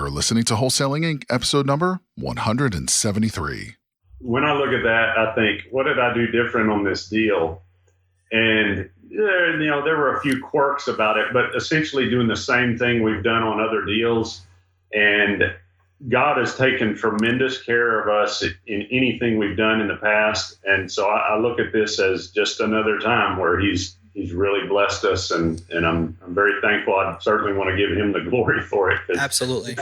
You're listening to Wholesaling Inc., episode number 173. When I look at that, I think, what did I do different on this deal? And, there were a few quirks about it, but essentially doing the same thing we've done on other deals. And God has taken tremendous care of us in anything we've done in the past. And so I look at this as just another time where He's really blessed us, and I'm very thankful. I certainly want to give Him the glory for it. Absolutely.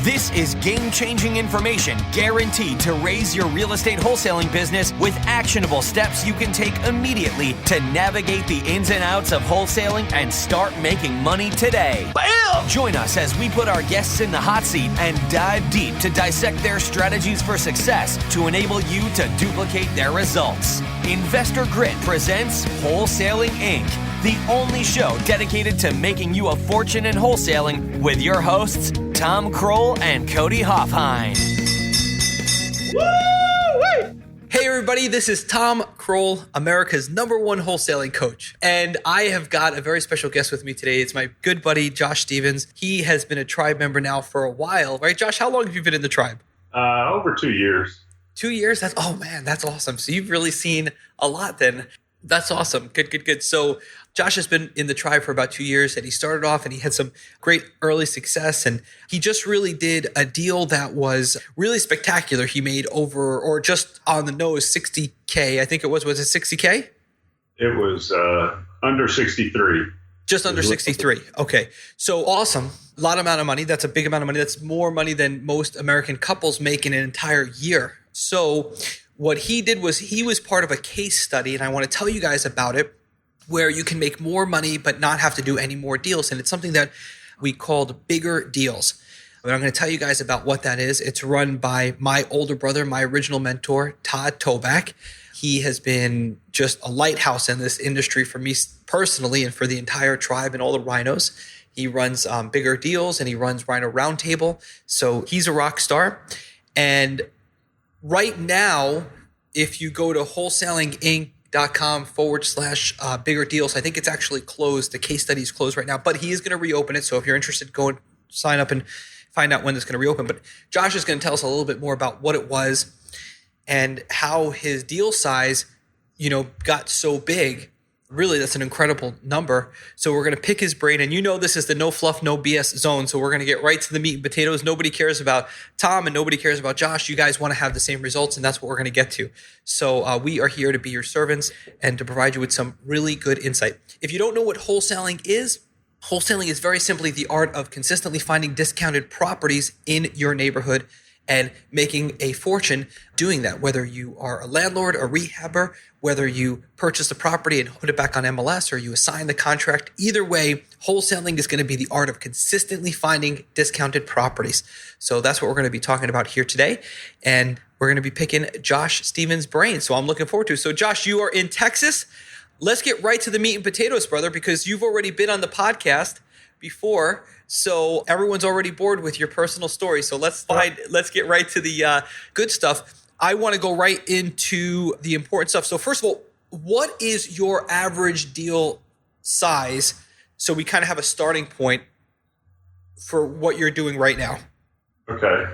This is game-changing information guaranteed to raise your real estate wholesaling business with actionable steps you can take immediately to navigate the ins and outs of wholesaling and start making money today. Bam! Join us as we put our guests in the hot seat and dive deep to dissect their strategies for success to enable you to duplicate their results. Investor Grit presents Wholesaling Inc., the only show dedicated to making you a fortune in wholesaling with your hosts, Tom Kroll and Cody Hoffheim. Woo! Hey everybody, this is Tom Kroll, America's #1 wholesaling coach. And I have got a very special guest with me today. It's my good buddy, Josh Stevens. He has been a tribe member now for a while, right? Josh, how long have you been in the tribe? Over 2 years. 2 years? That's awesome. So you've really seen a lot then. That's awesome. Good. So Josh has been in the tribe for about 2 years, and he started off and he had some great early success, and he just really did a deal that was really spectacular. He made over, or just on the nose, $60K. I think it was it $60K? It was under 63. Just under 63. Okay. So awesome. A lot amount of money. That's a big amount of money. That's more money than most American couples make in an entire year. So what he did was he was part of a case study, and I want to tell you guys about it, where you can make more money but not have to do any more deals. And it's something that we called Bigger Deals. And I'm going to tell you guys about what that is. It's run by my older brother, my original mentor, Todd Toback. He has been just a lighthouse in this industry for me personally and for the entire tribe and all the rhinos. He runs Bigger Deals, and he runs Rhino Roundtable. So he's a rock star. And right now, if you go to wholesalinginc.com/bigger deals, I think it's actually closed. The case study is closed right now, but he is going to reopen it. So if you're interested, go and sign up and find out when it's going to reopen. But Josh is going to tell us a little bit more about what it was and how his deal size, got so big. Really, that's an incredible number. So we're going to pick his brain. And this is the no fluff, no BS zone. So we're going to get right to the meat and potatoes. Nobody cares about Tom and nobody cares about Josh. You guys want to have the same results, and that's what we're going to get to. So we are here to be your servants and to provide you with some really good insight. If you don't know what wholesaling is very simply the art of consistently finding discounted properties in your neighborhood and making a fortune doing that, whether you are a landlord, a rehabber, whether you purchase a property and put it back on MLS or you assign the contract. Either way, wholesaling is going to be the art of consistently finding discounted properties. So that's what we're going to be talking about here today. And we're going to be picking Josh Stevens' brain. So I'm looking forward to it. So Josh, you are in Texas. Let's get right to the meat and potatoes, brother, because you've already been on the podcast before. So everyone's already bored with your personal story. So let's get right to the good stuff. I want to go right into the important stuff. So first of all, what is your average deal size? So we kind of have a starting point for what you're doing right now. Okay.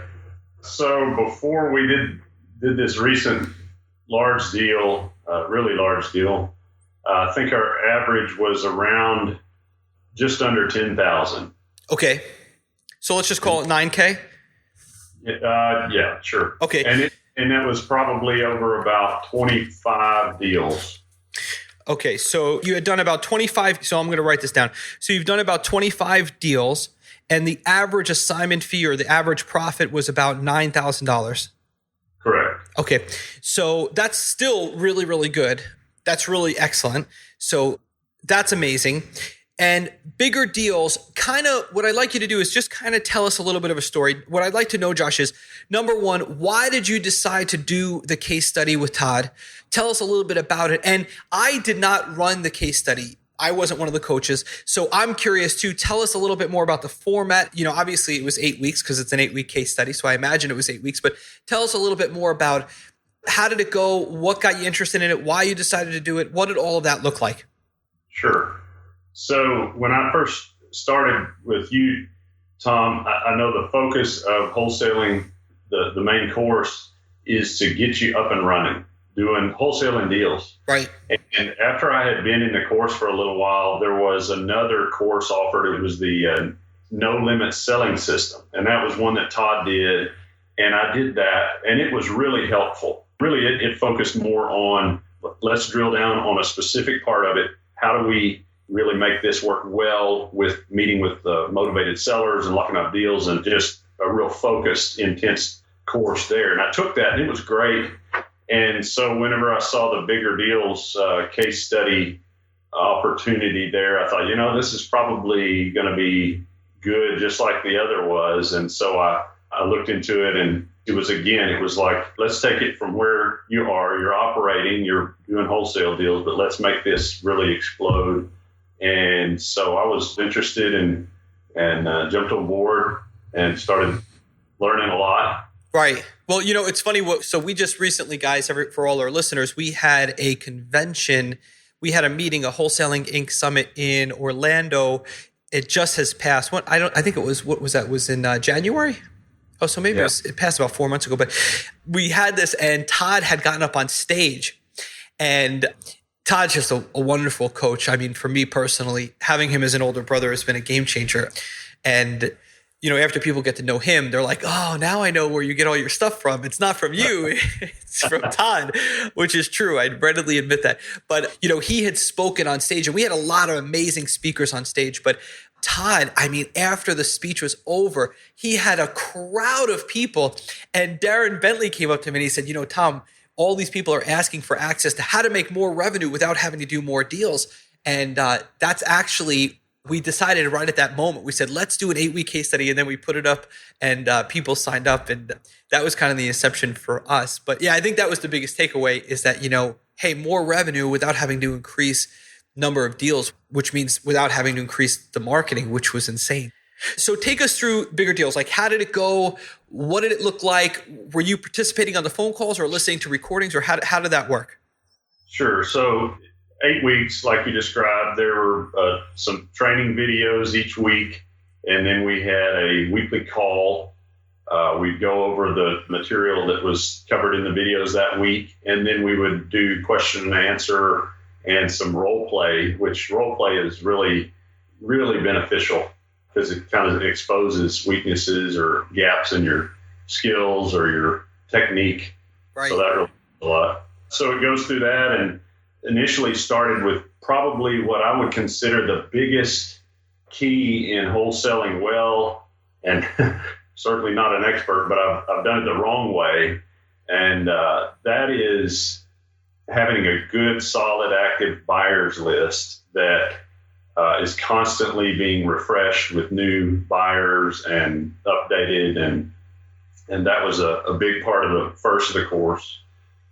So before we did this recent large deal, really large deal, I think our average was around just under 10,000. Okay. So let's just call it 9K. Yeah, sure. Okay. And that was probably over about 25 deals. Okay. So you had done about 25. So I'm going to write this down. So you've done about 25 deals, and the average assignment fee or the average profit was about $9,000. Correct. Okay. So that's still really, really good. That's really excellent. So that's amazing. And Bigger Deals, kind of what I'd like you to do is just kind of tell us a little bit of a story. What I'd like to know, Josh, is number one, why did you decide to do the case study with Todd? Tell us a little bit about it. And I did not run the case study. I wasn't one of the coaches. So I'm curious too. Tell us a little bit more about the format. Obviously it was 8 weeks because it's an 8-week case study. So I imagine it was 8 weeks, but tell us a little bit more about how did it go? What got you interested in it? Why you decided to do it? What did all of that look like? Sure. So when I first started with you, Tom, I know the focus of wholesaling, the main course is to get you up and running, doing wholesaling deals. Right. And after I had been in the course for a little while, there was another course offered. It was the no limit selling system. And that was one that Todd did. And I did that, and it was really helpful. Really, it focused more on, let's drill down on a specific part of it. How do we really make this work well with meeting with motivated sellers and locking up deals, and just a real focused, intense course there. And I took that, and it was great. And so whenever I saw the bigger deals case study opportunity there, I thought, this is probably going to be good, just like the other was. And so I looked into it, and it was like, let's take it from where you're operating, you're doing wholesale deals, but let's make this really explode. And so I was interested and jumped on board and started learning a lot. Right. Well, it's funny. So we just recently, guys, for all our listeners, we had a convention. We had a meeting, a Wholesaling Inc. Summit in Orlando. It just has passed. I think it was, what was that? Was in January? Oh, so maybe it passed about 4 months ago. But we had this, and Todd had gotten up on stage, and Todd's just a wonderful coach. I mean, for me personally, having him as an older brother has been a game changer. And, after people get to know him, they're like, oh, now I know where you get all your stuff from. It's not from you. It's from Todd, which is true. I'd readily admit that. But, he had spoken on stage, and we had a lot of amazing speakers on stage. But Todd, after the speech was over, he had a crowd of people. And Darren Bentley came up to him and he said, Tom, all these people are asking for access to how to make more revenue without having to do more deals. And that's actually, we decided right at that moment, we said, let's do an 8-week case study. And then we put it up, and people signed up. And that was kind of the inception for us. But yeah, I think that was the biggest takeaway, is that, hey, more revenue without having to increase number of deals, which means without having to increase the marketing, which was insane. So take us through bigger deals. Like, how did it go? What did it look like? Were you participating on the phone calls or listening to recordings, or how did that work? Sure. So 8 weeks, like you described, there were some training videos each week. And then we had a weekly call. We'd go over the material that was covered in the videos that week. And then we would do question and answer and some role play, which role play is really, really beneficial because it kind of exposes weaknesses or gaps in your skills or your technique. Right. So that really helps a lot. So it goes through that, and initially started with probably what I would consider the biggest key in wholesaling well, and certainly not an expert, but I've done it the wrong way. And that is having a good, solid, active buyers list that is constantly being refreshed with new buyers and updated. And that was a big part of the first of the course.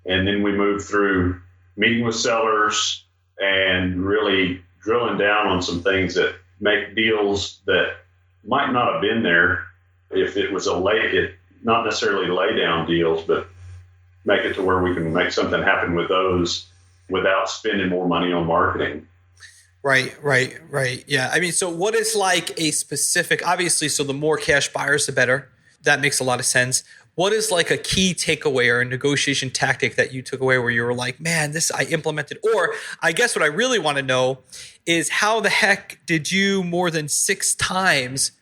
And then we moved through meeting with sellers and really drilling down on some things that make deals that might not have been there if it was not necessarily lay down deals, but make it to where we can make something happen with those without spending more money on marketing. Right. Yeah. So what is like a specific, obviously, so the more cash buyers, the better. That makes a lot of sense. What is like a key takeaway or a negotiation tactic that you took away where you were like, man, this I implemented? Or I guess what I really want to know is, how the heck did you more than 6 times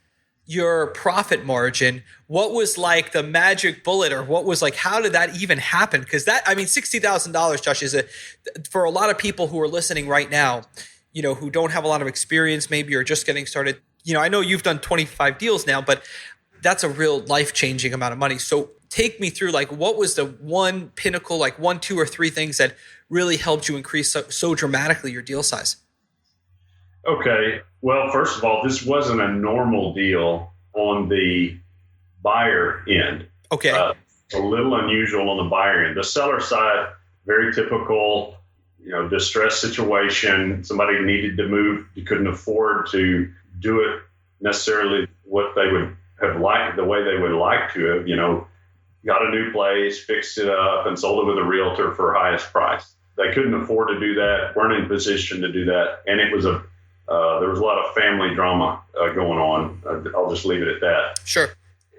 your profit margin? What was like the magic bullet, or what was like, how did that even happen? Because $60,000, Josh, is for a lot of people who are listening right now, who don't have a lot of experience, maybe, or just getting started. I know you've done 25 deals now, but that's a real life-changing amount of money. So take me through, like, what was the one pinnacle, like 1, 2, or 3 things that really helped you increase so dramatically your deal size? Okay. Well, first of all, this wasn't a normal deal on the buyer end. Okay. A little unusual on the buyer end. The seller side, very typical, distress situation. Somebody needed to move. You couldn't afford to do it necessarily what they would have liked, the way they would like to have, got a new place, fixed it up, and sold it with a realtor for highest price. They couldn't afford to do that, weren't in position to do that. And it was a There was a lot of family drama going on. I'll just leave it at that. Sure.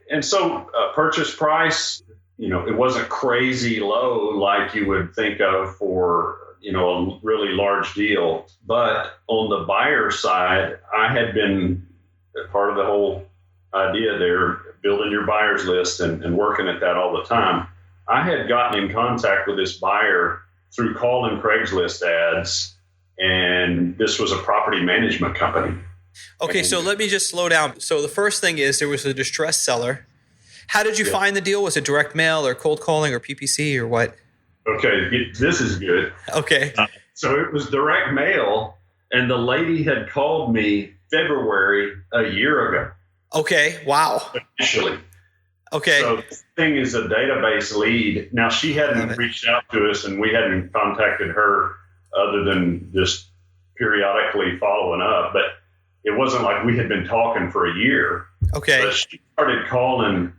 And so purchase price, it wasn't crazy low like you would think of for, a really large deal. But on the buyer side, I had been part of the whole idea there, building your buyers list and working at that all the time. I had gotten in contact with this buyer through calling Craigslist ads, and this was a property management company. Okay, so let me just slow down. So the first thing is there was a distressed seller. How did you find the deal? Was it direct mail or cold calling or PPC or what? Okay, this is good. Okay. So it was direct mail, and the lady had called me February a year ago. Okay, wow. Initially. Okay. So this thing is a database lead. Now, she hadn't reached out to us, and we hadn't contacted her other than just periodically following up. But it wasn't like we had been talking for a year. Okay. But she started calling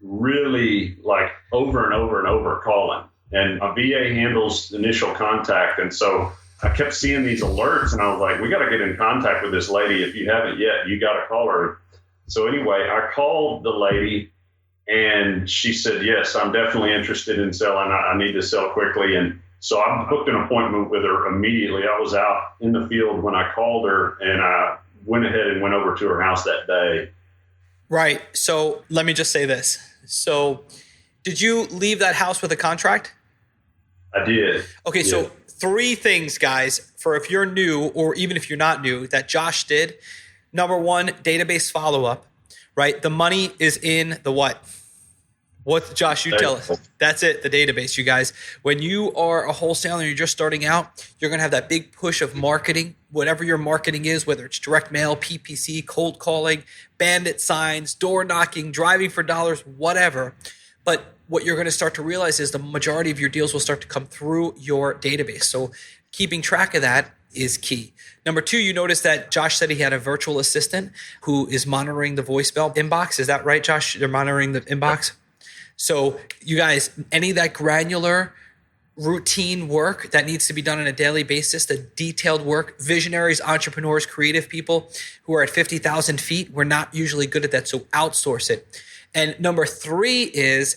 really like over and over and over calling. And a VA handles initial contact. And so I kept seeing these alerts, and I was like, we got to get in contact with this lady. If you haven't yet, you got to call her. So anyway, I called the lady, and she said, yes, I'm definitely interested in selling. I need to sell quickly. And so I booked an appointment with her immediately. I was out in the field when I called her, and I went ahead and went over to her house that day. Right. So let me just say this. So did you leave that house with a contract? I did. Okay. Yeah. So 3 things, guys, for if you're new or even if you're not new, that Josh did. Number 1, database follow-up, right? The money is in the what? What, Josh, you tell us. That's it, the database, you guys. When you are a wholesaler and you're just starting out, you're going to have that big push of marketing, whatever your marketing is, whether it's direct mail, PPC, cold calling, bandit signs, door knocking, driving for dollars, whatever. But what you're going to start to realize is the majority of your deals will start to come through your database. So keeping track of that is key. Number 2, you notice that Josh said he had a virtual assistant who is monitoring the voicemail inbox. Is that right, Josh? They're monitoring the inbox? So you guys, any of that granular routine work that needs to be done on a daily basis, the detailed work, visionaries, entrepreneurs, creative people who are at 50,000 feet, we're not usually good at that. So outsource it. And number 3 is,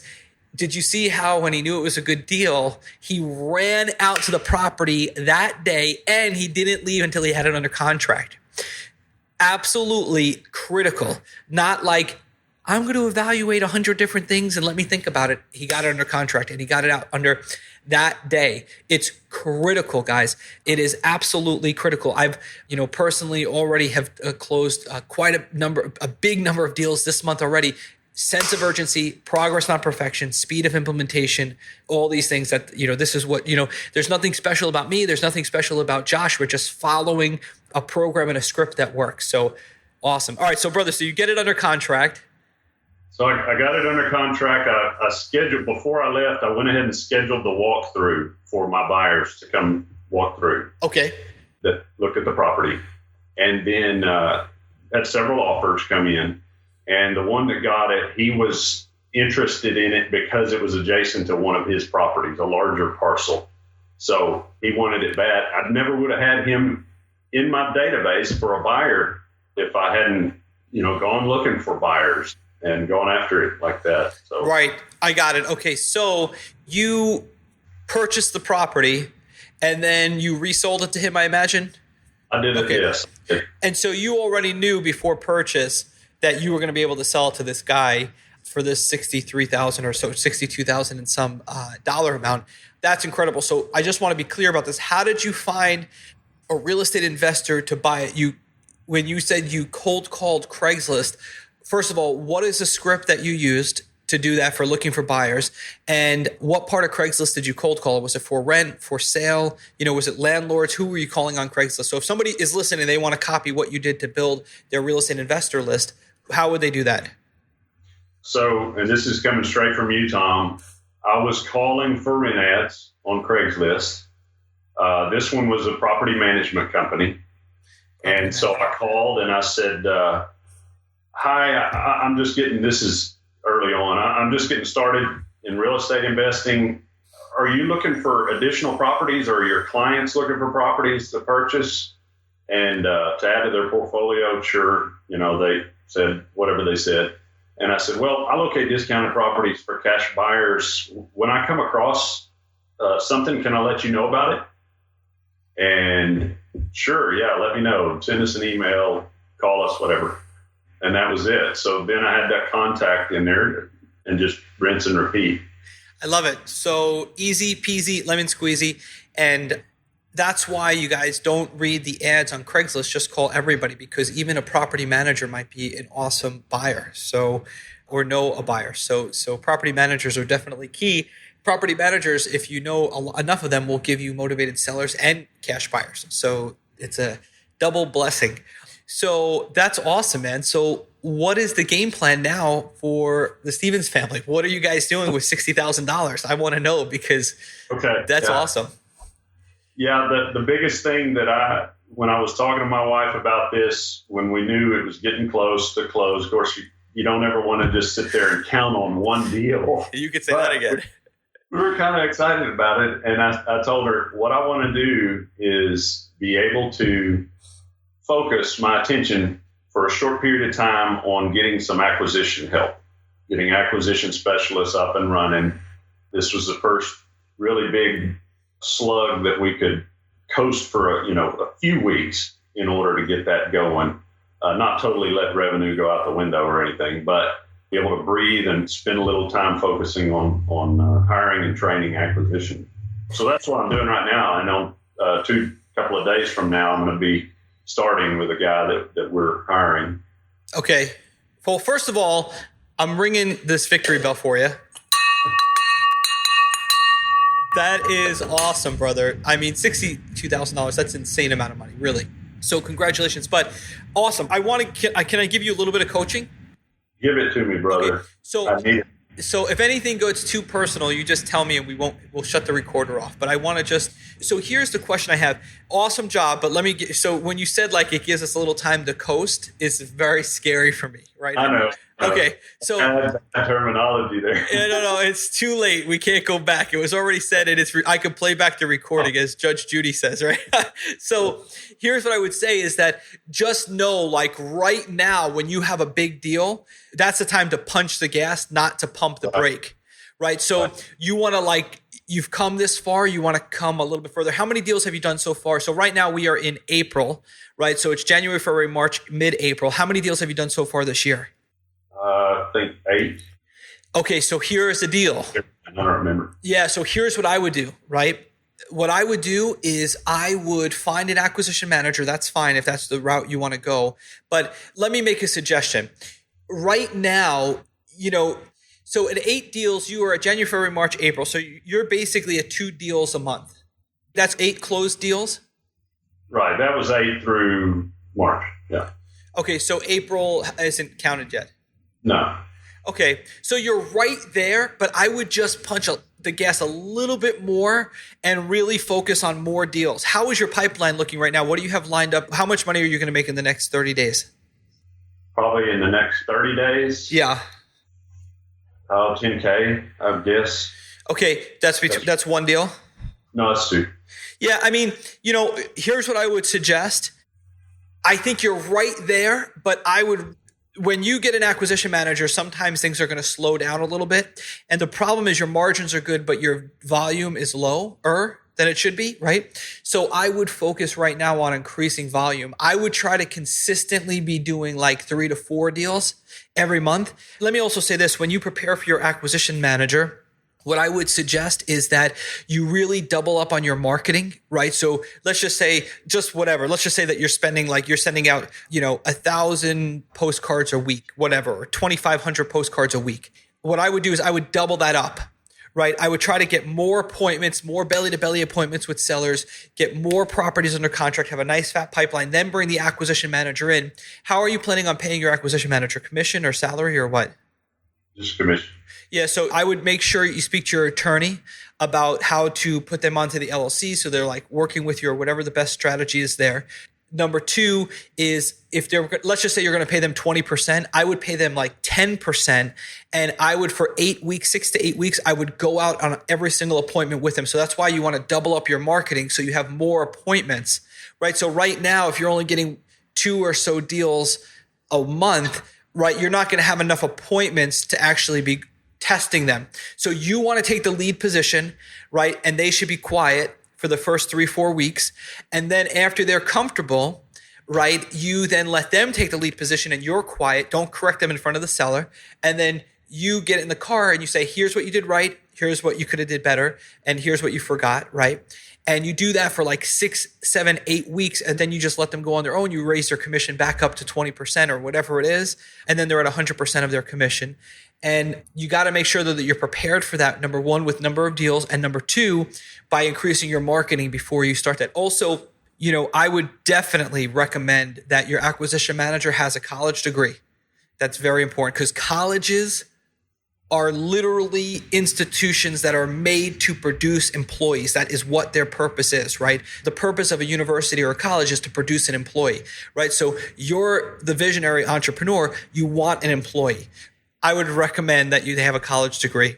did you see how when he knew it was a good deal, he ran out to the property that day and he didn't leave until he had it under contract? Absolutely critical. Not like, I'm going to evaluate 100 different things and let me think about it. He got it under contract and he got it out under that day. It's critical, guys. It is absolutely critical. I've, personally already have closed quite a big number of deals this month already. Sense of urgency, progress, not perfection, speed of implementation, all these things that, this is what, there's nothing special about me. There's nothing special about Josh. We're just following a program and a script that works. So awesome. All right. So brother, so you get it under contract. So I got it under contract. I scheduled, before I left, I went ahead and scheduled the walkthrough for my buyers to come walk through. Okay. That looked at the property. And then had several offers come in. And the one that got it, he was interested in it because it was adjacent to one of his properties, a larger parcel. So he wanted it bad. I never would have had him in my database for a buyer if I hadn't, gone looking for buyers and gone after it like that. So right. I got it. Okay. So you purchased the property and then you resold it to him, I imagine? I did it, okay. Yes. And so you already knew before purchase that you were going to be able to sell it to this guy for this $63,000 or so, $62,000 and some dollar amount. That's incredible. So I just want to be clear about this. How did you find a real estate investor to buy it? When you said you cold called Craigslist, first of all, what is the script that you used to do that for looking for buyers? And what part of Craigslist did you cold call? Was it for rent, for sale? Was it landlords? Who were you calling on Craigslist? So if somebody is listening, they want to copy what you did to build their real estate investor list, how would they do that? So, and this is coming straight from you, Tom, I was calling for rent ads on Craigslist. This one was a property management company. And so I called and I said, hi, I'm just getting, this is early on, I'm just getting started in real estate investing. Are you looking for additional properties or are your clients looking for properties to purchase? and to add to their portfolio. Sure, they said whatever they said. And I said, well, I locate discounted properties for cash buyers. When I come across something, can I let you know about it? And sure, yeah, let me know. Send us an email, call us, whatever. And that was it. So then I had that contact in there and just rinse and repeat. I love it. So easy peasy, lemon squeezy. And that's why you guys don't read the ads on Craigslist. Just call everybody, because even a property manager might be an awesome buyer. Or know a buyer. So property managers are definitely key. Property managers, if you know enough of them, will give you motivated sellers and cash buyers. So it's a double blessing. So that's awesome, man. So what is the game plan now for the Stevens family? What are you guys doing with $60,000? I want to know, because that's awesome. Yeah, the biggest thing that when I was talking to my wife about this, when we knew it was getting close to close, of course, you don't ever want to just sit there and count on one deal. You could say that again. We were kind of excited about it. And I told her, what I want to do is be able to focus my attention for a short period of time on getting some acquisition help, getting acquisition specialists up and running. This was the first really big slug that we could coast for a few weeks in order to get that going. Not totally let revenue go out the window or anything, but be able to breathe and spend a little time focusing on hiring and training acquisition. So that's what I'm doing right now. I know couple of days from now, I'm going to be starting with a guy that we're hiring. Okay. Well, first of all, I'm ringing this victory bell for you. That is awesome, brother. I mean, $62,000, that's an insane amount of money, really. So congratulations, but awesome. Can I give you a little bit of coaching? Give it to me, brother. Okay. So I need it. So if anything gets too personal, you just tell me and we'll shut the recorder off. But I want to so here's the question I have. Awesome job, but so when you said like it gives us a little time to coast, it's very scary for me, right? I know. Okay, so that terminology there. Yeah, no, it's too late. We can't go back. It was already said, and I could play back the recording as Judge Judy says, right? So here's what I would say is that just know, like right now, when you have a big deal, that's the time to punch the gas, not to pump the brake, right? So you want to you've come this far, you want to come a little bit further. How many deals have you done so far? So right now we are in April, right? So it's January, February, March, mid-April. How many deals have you done so far this year? I think 8. Okay, so here's the deal. I don't remember. Yeah, so here's what I would do, right? What I would do is I would find an acquisition manager. That's fine if that's the route you want to go. But let me make a suggestion. Right now, so at 8 deals, you are at January, February, March, April. So you're basically at 2 deals a month. That's 8 closed deals? Right, that was 8 through March, yeah. Okay, so April isn't counted yet? No. Okay, so you're right there, but I would just punch the gas a little bit more and really focus on more deals. How is your pipeline looking right now? What do you have lined up? How much money are you going to make in the next 30 days? Probably in the next 30 days. Yeah. 10K, I guess. Okay, that's one deal? No, it's 2. Yeah, I mean, here's what I would suggest. I think you're right there, but when you get an acquisition manager, sometimes things are going to slow down a little bit. And the problem is your margins are good, but your volume is lower than it should be, right? So I would focus right now on increasing volume. I would try to consistently be doing like 3 to 4 deals every month. Let me also say this. When you prepare for your acquisition manager, what I would suggest is that you really double up on your marketing, right? So let's just say let's just say that you're sending out, 1,000 postcards a week, whatever, or 2,500 postcards a week. What I would do is I would double that up, right? I would try to get more appointments, more belly-to-belly appointments with sellers, get more properties under contract, have a nice fat pipeline, then bring the acquisition manager in. How are you planning on paying your acquisition manager? Commission or salary or what? Just commission. Yeah, so I would make sure you speak to your attorney about how to put them onto the LLC so they're like working with you or whatever the best strategy is there. Number 2 is let's just say you're going to pay them 20%, I would pay them like 10%. And I would, for 8 weeks, 6 to 8 weeks, I would go out on every single appointment with them. So that's why you want to double up your marketing so you have more appointments right? So right now, if you're only getting 2 or so deals a month, right, you're not going to have enough appointments to actually be testing them. So you want to take the lead position, right? And they should be quiet for the first 3-4 weeks. And then after they're comfortable, right, you then let them take the lead position and you're quiet. Don't correct them in front of the seller. And then you get in the car and you say, here's what you did right. Here's what you could have did better. And here's what you forgot, right? And you do that for like 6, 7, 8 weeks. And then you just let them go on their own. You raise their commission back up to 20% or whatever it is. And then they're at 100% of their commission. And you got to make sure that you're prepared for that. Number one, with number of deals. And number two, by increasing your marketing before you start that. Also, I would definitely recommend that your acquisition manager has a college degree. That's very important because colleges are literally institutions that are made to produce employees. That is what their purpose is, right? The purpose of a university or a college is to produce an employee, right? So you're the visionary entrepreneur, you want an employee. I would recommend that you have a college degree.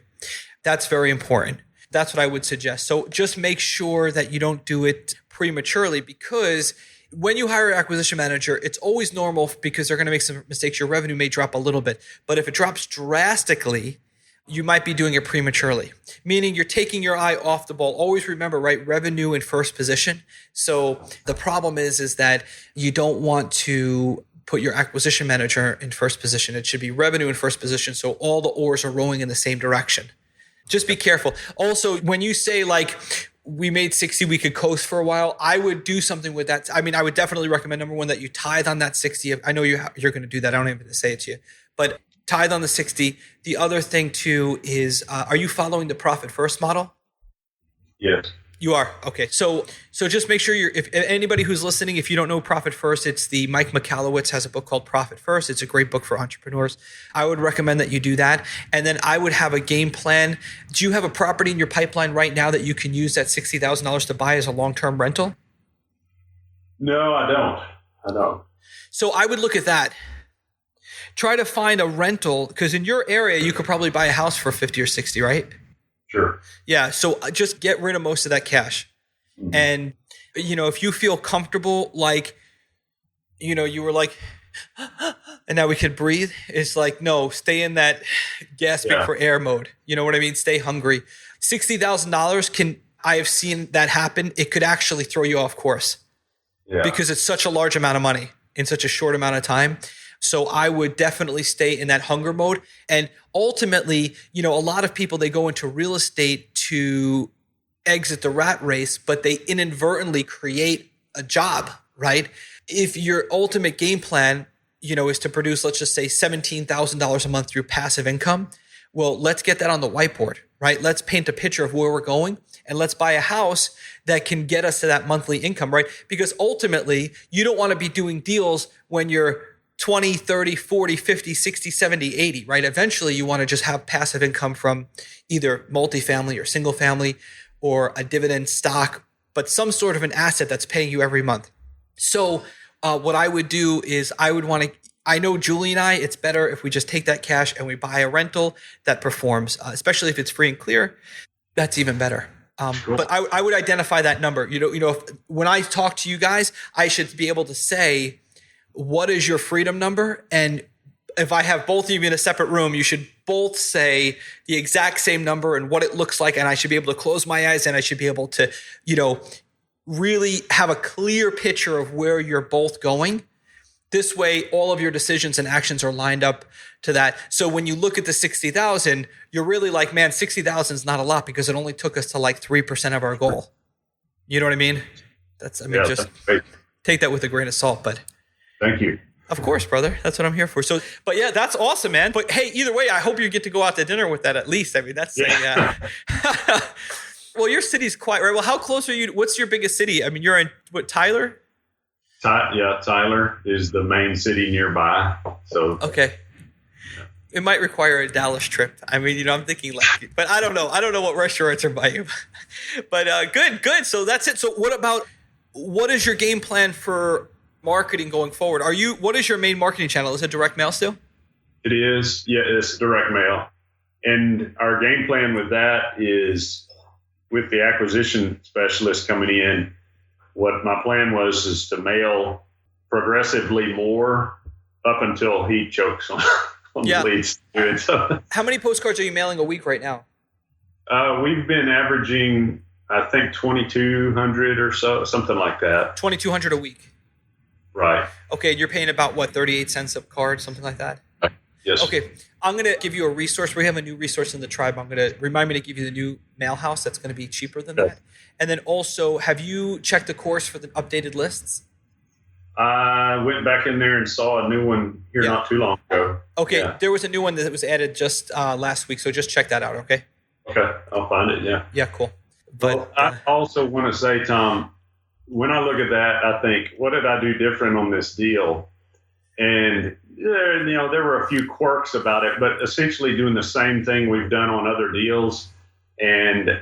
That's very important. That's what I would suggest. So just make sure that you don't do it prematurely, because when you hire an acquisition manager, it's always normal because they're going to make some mistakes. Your revenue may drop a little bit, but if it drops drastically, you might be doing it prematurely, meaning you're taking your eye off the ball. Always remember, right? Revenue in first position. So the problem is that you don't want to put your acquisition manager in first position. It should be revenue in first position. So all the oars are rowing in the same direction. Just be careful. Also, when you say like, we made 60, we could coast for a while, I would do something with that. I mean, I would definitely recommend, number one, that you tithe on that 60. I know you're going to do that. I don't even have to say it to you, but tithe on the 60. The other thing too is, are you following the profit first model? Yes. You are. Okay. So just make sure if anybody who's listening, if you don't know Profit First, it's the Mike Michalowicz has a book called Profit First. It's a great book for entrepreneurs. I would recommend that you do that. And then I would have a game plan. Do you have a property in your pipeline right now that you can use that $60,000 to buy as a long-term rental? No, I don't. So I would look at that. Try to find a rental, because in your area, you could probably buy a house for 50 or 60, right? Sure. Yeah. So just get rid of most of that cash. Mm-hmm. And, if you feel comfortable, like, you were like, and now we could breathe. It's like, no, stay in that gasping for air mode. You know what I mean? Stay hungry. $60,000 I have seen that happen. It could actually throw you off course because it's such a large amount of money in such a short amount of time. So I would definitely stay in that hunger mode. And ultimately, a lot of people, they go into real estate to exit the rat race, but they inadvertently create a job, right? If your ultimate game plan, is to produce, let's just say $17,000 a month through passive income, well, let's get that on the whiteboard, right? Let's paint a picture of where we're going, and let's buy a house that can get us to that monthly income, right? Because ultimately, you don't want to be doing deals when you're 20, 30, 40, 50, 60, 70, 80, right? Eventually, you want to just have passive income from either multifamily or single family or a dividend stock, but some sort of an asset that's paying you every month. So what I would do is I know Julie and I, it's better if we just take that cash and we buy a rental that performs, especially if it's free and clear. That's even better. Cool. But I would identify that number. When I talk to you guys, I should be able to say, what is your freedom number? And if I have both of you in a separate room, you should both say the exact same number and what it looks like. And I should be able to close my eyes and I should be able to, really have a clear picture of where you're both going. This way, all of your decisions and actions are lined up to that. So when you look at the 60,000, you're really like, man, 60,000 is not a lot because it only took us to like 3% of our goal. You know what I mean? Just take that with a grain of salt, but. Thank you. Of course, brother. That's what I'm here for. So, but yeah, that's awesome, man. But hey, either way, I hope you get to go out to dinner with that at least. I mean, that's well, your city's quiet, right? Well, how close are you? What's your biggest city? I mean, you're in Tyler? Tyler is the main city nearby. So okay. It might require a Dallas trip. I mean, I'm thinking like, but I don't know. I don't know what restaurants are by you. But good. So that's it. So what is your game plan for marketing going forward? What is your main marketing channel? Is it direct mail still? It is. Yeah, it's direct mail. And our game plan with that is with the acquisition specialist coming in, what my plan was is to mail progressively more up until he chokes on the leads. So, how many postcards are you mailing a week right now? We've been averaging, I think, 2,200 or so, something like that. 2,200 a week. Right. Okay, you're paying about what, 38 cents a card, something like that? Yes. Okay, I'm going to give you a resource. We have a new resource in the tribe. I'm going to remind me to give you the new mail house that's going to be cheaper than that. And then also, have you checked the course for the updated lists? I went back in there and saw a new one here not too long ago. Okay, there was a new one that was added just last week, so just check that out, okay? Okay, I'll find it, yeah. Yeah, cool. But I also want to say, Tom, when I look at that, I think, what did I do different on this deal? And there were a few quirks about it, but essentially doing the same thing we've done on other deals. And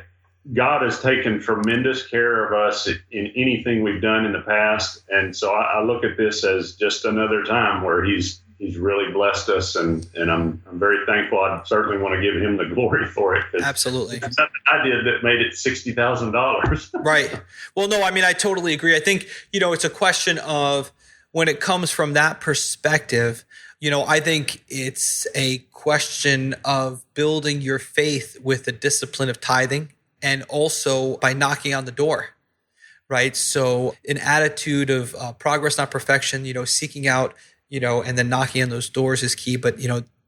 God has taken tremendous care of us in anything we've done in the past. And so I look at this as just another time where he's really blessed us, and I'm very thankful. I certainly want to give him the glory for it. Absolutely. It's nothing I did that made it $60,000. Right. Well, no, I mean, I totally agree. I think, it's a question of when it comes from that perspective, I think it's a question of building your faith with the discipline of tithing and also by knocking on the door, right? So an attitude of progress, not perfection, seeking out, and then knocking on those doors is key. But,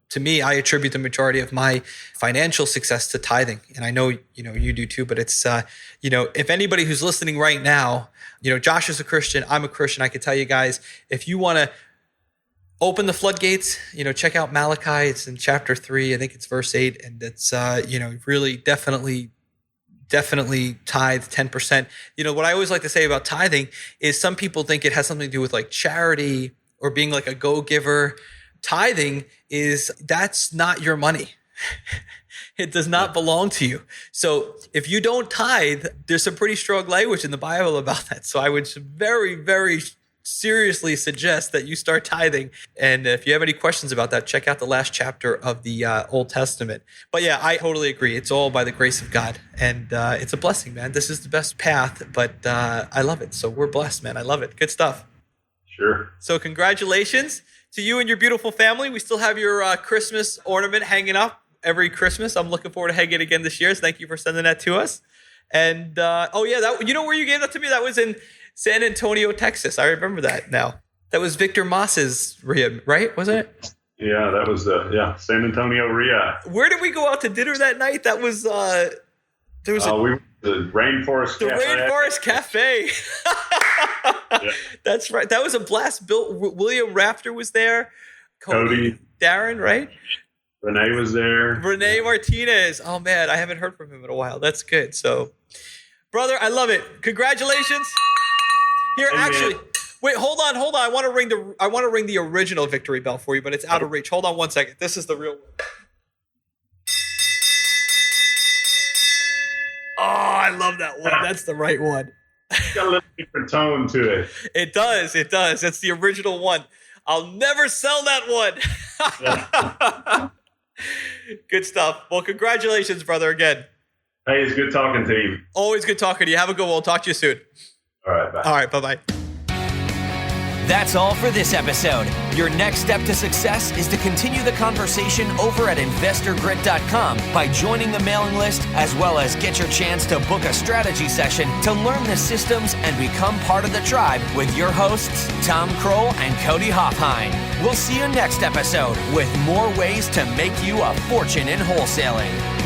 to me, I attribute the majority of my financial success to tithing. And I know, you do too, but it's, if anybody who's listening right now, Josh is a Christian, I'm a Christian. I can tell you guys, if you want to open the floodgates, check out Malachi. It's in chapter 3. I think it's verse 8. And it's, really definitely tithe 10%. What I always like to say about tithing is some people think it has something to do with like charity or being like a go-giver. Tithing that's not your money. It does not belong to you. So if you don't tithe, there's some pretty strong language in the Bible about that. So I would very, very seriously suggest that you start tithing. And if you have any questions about that, check out the last chapter of the Old Testament. But yeah, I totally agree. It's all by the grace of God. And it's a blessing, man. This is the best path, but I love it. So we're blessed, man. I love it. Good stuff. Sure. So congratulations to you and your beautiful family. We still have your Christmas ornament hanging up every Christmas. I'm looking forward to hanging it again this year. So thank you for sending that to us. And where you gave that to me? That was in San Antonio, Texas. I remember that now. That was Victor Moss's rib, right? Wasn't it? Yeah, that was San Antonio RIA. Where did we go out to dinner that night? That was the Rainforest Cafe. The Rainforest Cafe. Yeah. That's right. That was a blast. William Raptor was there. Cody. Darren, right? Renee was there. Renee Martinez. Oh, man, I haven't heard from him in a while. That's good. So, brother, I love it. Congratulations. Here, actually, wait, hold on. I want to ring the original victory bell for you, but it's out of reach. Hold on one second. This is the real one. Oh, I love that one. That's the right one. It's got a little different tone to it. It does. It's the original one. I'll never sell that one. Yeah. Good stuff. Well, congratulations, brother, again. Hey, it's good talking to you. Always good talking to you. Have a good one. We'll talk to you soon. All right, bye. All right, bye-bye. That's all for this episode. Your next step to success is to continue the conversation over at investorgrit.com by joining the mailing list, as well as get your chance to book a strategy session to learn the systems and become part of the tribe with your hosts, Tom Kroll and Cody Hoffheim. We'll see you next episode with more ways to make you a fortune in wholesaling.